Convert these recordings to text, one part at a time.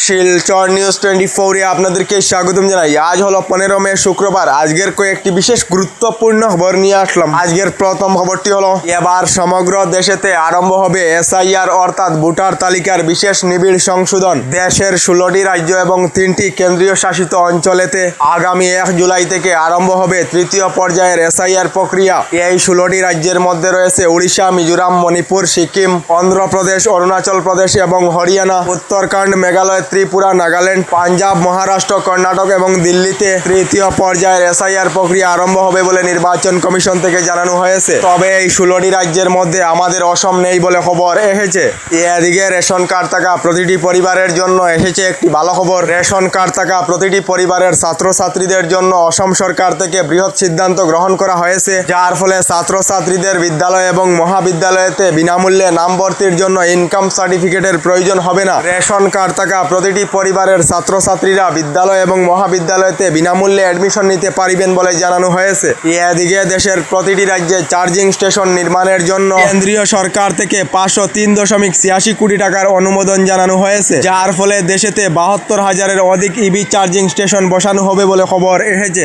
Silchar news 24 এ আপনাদেরকে স্বাগতম জানাই। আজ হলো 15 মে শুক্রবার। আজকের কয়েকটি বিশেষ গুরুত্বপূর্ণ খবর নিয়ে আসলাম। আজকের প্রথম খবরটি হলো এবার সমগ্র দেশেতে আরম্ভ হবে এসআইআর অর্থাৎ ভোটার তালিকার বিশেষ নিবিড় সংশোধন। দেশের 16টি রাজ্য এবং 3টি কেন্দ্রীয় শাসিত অঞ্চলেতে আগামী 1 জুলাই থেকে আরম্ভ হবে তৃতীয় পর্যায়ের এসআইআর প্রক্রিয়া। এই 16টি রাজ্যের মধ্যে রয়েছে উড়িষ্যা, মিজোরাম, মণিপুর, সিকিম, অন্ধ্রপ্রদেশ, অরুণাচল প্রদেশ এবং হরিয়ানা, উত্তরাখণ্ড, মেঘালয়, ত্রিপুরা, নাগাল্যান্ড, পাঞ্জাব, মহারাষ্ট্র, কর্ণাটক এবং দিল্লিতে তৃতীয় পর্যায়ের এসআইআর প্রক্রিয়া আরম্ভ হবে বলে নির্বাচন কমিশন থেকে জানানো হয়েছে। তবে এই 16টি রাজ্যের মধ্যে আমাদের অসম নেই বলে খবর এসেছে। এদিকে রেশন কার্ড থাকা প্রতিটি পরিবারের জন্য এসেছে একটি ভালো খবর। রেশন কার্ড থাকা প্রতিটি পরিবারের ছাত্রছাত্রীদের জন্য অসম সরকার থেকে বৃহৎ সিদ্ধান্ত গ্রহণ করা হয়েছে, যার ফলে ছাত্রছাত্রীদের বিদ্যালয় এবং মহাবিদ্যালয়তে বিনামূল্যে নাম ভর্তির জন্য ইনকাম সার্টিফিকেটের প্রয়োজন হবে না। রেশন কার্ড থাকা প্রতিটি পরিবারের ছাত্রছাত্রীরা বিদ্যালয় এবং মহাবিদ্যালয়তে বিনামূল্যে অ্যাডমিশন নিতে পারবেন বলে জানানো হয়েছে। এদিকে দেশের প্রতিটি রাজ্যে চার্জিং স্টেশন নির্মাণের জন্য কেন্দ্রীয় সরকার থেকে 503.86 কোটি টাকার অনুমোদন জানানো হয়েছে, যার ফলে দেশেতে 72,000-এর অধিক ইভি চার্জিং স্টেশন বসানো হবে বলে খবর এসেছে।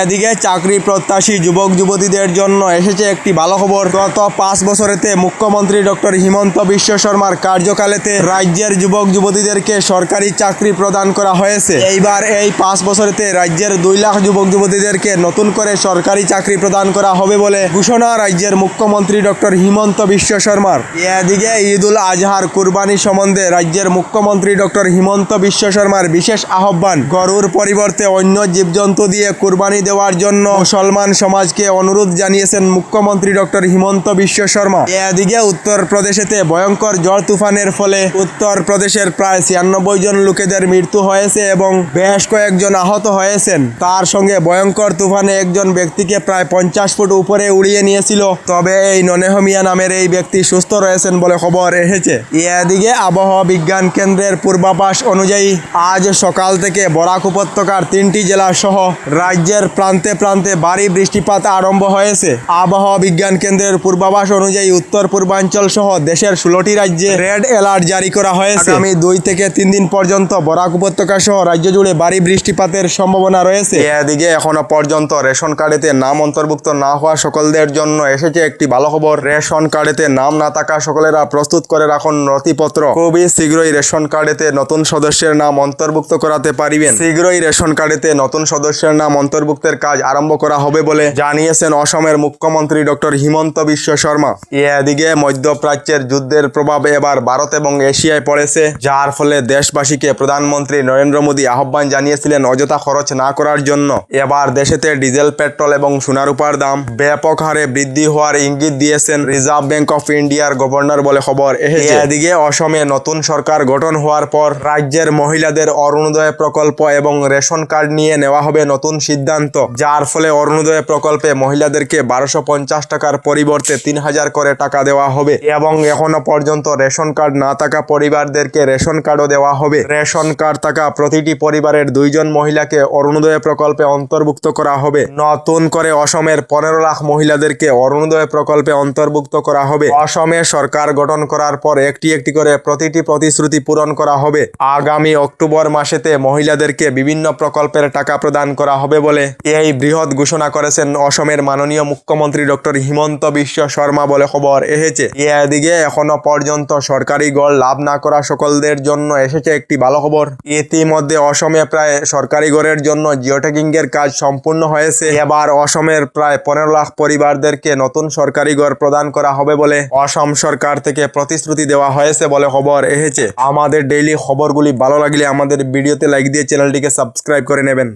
এদিকে চাকরি প্রত্যাশী যুবক যুবতীদের জন্য এসেছে একটি ভালো খবর। গত 5 বছরেতে মুখ্যমন্ত্রী ডক্টর হিমন্ত বিশ্ব শর্মার কার্যকালেতে রাজ্যের যুবক যুবতীদেরকে সরকারি চাকরি প্রদান করা হয়েছে। এইবার এই 5 বছরেতে রাজ্যের 2 লাখ যুবক যুবতীদেরকে নতুন করে সরকারি চাকরি প্রদান করা হবে বলে ঘোষণা রাজ্যের মুখ্যমন্ত্রী ডক্টর হিমন্ত বিশ্ব শর্মার। এদিকে ঈদুল আজহার কুরবানি সম্বন্ধে রাজ্যের মুখ্যমন্ত্রী ডক্টর হিমন্ত বিশ্ব শর্মার বিশেষ আহ্বান। গরুর পরিবর্তে অন্য জীবজন্তু দিয়ে কুরবানি দেওয়ার জন্য মুসলমান সমাজকে অনুরোধ জানিয়েছেন মুখ্যমন্ত্রী ডক্টর হিমন্ত বিশ্ব শর্মা। এদিকে উত্তরপ্রদেশেতে ভয়ঙ্কর ঝড় তুফানের ফলে উত্তরপ্রদেশের প্রায় 96 জন লোকেদের মৃত্যু হয়েছে এবং বেশ কয়েকজন আহত হয়েছেন। তার সঙ্গে ভয়ঙ্কর তুফানে একজন ব্যক্তিকে প্রায় 50 ফুট উপরে উড়িয়ে নিয়েছিল। তবে এই ননেহমিয়া নামের এই ব্যক্তি সুস্থ রয়েছেন বলে খবর এসেছে। এদিকে আবহাওয়া বিজ্ঞান কেন্দ্রের পূর্বাভাস অনুযায়ী আজ সকাল থেকে বরাক উপত্যকার 3টি জেলা সহ রাজ্যের প্রান্তে প্রান্তে ভারী বৃষ্টিপাত আরম্ভ হয়েছে। আবহাওয়া বিজ্ঞান কেন্দ্রের পূর্বাভাস অনুযায়ী উত্তর পূর্বাঞ্চল সহ দেশের 16টি রাজ্যে রেড অ্যালার্ট জারি করা হয়েছে। আগামী 2 থেকে 3 দিন পর্যন্ত বরাক উপত্যকা সহ রাজ্য জুড়ে ভারী বৃষ্টিপাতের সম্ভাবনা রয়েছে। এদিকে এখনো পর্যন্ত রেশন কার্ডেতে নাম অন্তর্ভুক্ত না হওয়া সকলদের জন্য এসেছে একটি ভালো খবর। রেশন কার্ডেতে নাম না থাকা সকলেরা প্রস্তুত করে রাখুন নথিপত্র। খুবই শীঘ্রই রেশন কার্ডেতে নতুন সদস্যের নাম অন্তর্ভুক্ত করাতে পারিবেন। শীঘ্রই রেশন কার্ডেতে নতুন সদস্যের নাম অন্তর্ভুক্তের কাজ আরম্ভ করা হবে বলে জানিয়েছেন অসমের মুখ্যমন্ত্রী ডক্টর হিমন্ত বিশ্ব শর্মা। এদিকে মধ্যপ্রাচ্যের যুদ্ধের প্রভাব এবার ভারত এবং এশিয়ায় পড়েছে, যার ফলে দেশবাসীকে প্রধানমন্ত্রী নরেন্দ্র মোদী আহ্বান জানিয়েছিলেন অযথা খরচ না করার জন্য। এবার দেশেতে ডিজেল, পেট্রোল এবং সোনারূপার দাম ব্যাপক হারে বৃদ্ধি হওয়ার ইঙ্গিত দিয়েছেন রিজার্ভ ব্যাংক অফ ইন্ডিয়ার গভর্নর বলে খবর এসেছে। এদিকে অসমে নতুন সরকার গঠন হওয়ার পর রাজ্যের মহিলাদের অরুণোদয় প্রকল্প এবং রেশন কার্ড নিয়ে নেওয়া হবে নতুন সিদ্ধান্ত, যার ফলে অরুণোদয় প্রকল্পে মহিলাদেরকে 1250 টাকার পরিবর্তে 3000 করে টাকা দেওয়া হবে এবং এখনো পর্যন্ত রেশন কার্ড না থাকা পরিবারদেরকে রেশন কার্ডও দেওয়া হবে। রেশন কার্ড থাকা প্রতিটি পরিবারের 2 জন মহিলাকে অরুণোদয় প্রকল্পে অন্তর্ভুক্ত করা হবে। নতুন করে অসমের 15 লাখ মহিলাদেরকে অরুণোদয় প্রকল্পে অন্তর্ভুক্ত করা হবে। অসমে সরকার গঠন করার পর একটি একটি করে প্রতিটি প্রতিশ্রুতি পূরণ করা হবে। আগামী অক্টোবর মাসেতে মহিলাদেরকে বিভিন্ন প্রকল্পের টাকা প্রদান করা হবে বলে এই বৃহৎ ঘোষণা করেছেন অসমের মাননীয় মুখ্যমন্ত্রী ডক্টর হিমন্ত বিশ্ব শর্মা বলে খবর এসেছে। এদিকে এখনো পর্যন্ত সরকারি গড় লাভ না করা সকলদের জন্য এসেছে একটি ভালো খবর। ইতিমধ্যে অসমে প্রায় সরকারি গড়ের জন্য জিওট্যাগিং এর কাজ সম্পূর্ণ হয়েছে। এবার অসমের প্রায় 15 লাখ পরিবারদেরকে নতুন সরকারি গড় প্রদান করা হবে বলে অসম সরকার থেকে প্রতিশ্রুতি দেওয়া হয়েছে বলে খবর এসেছে। আমাদের ডেইলি খবরগুলি ভালো লাগলে আমাদের ভিডিওতে লাইক দিয়ে চ্যানেলটিকে সাবস্ক্রাইব করে নেবেন।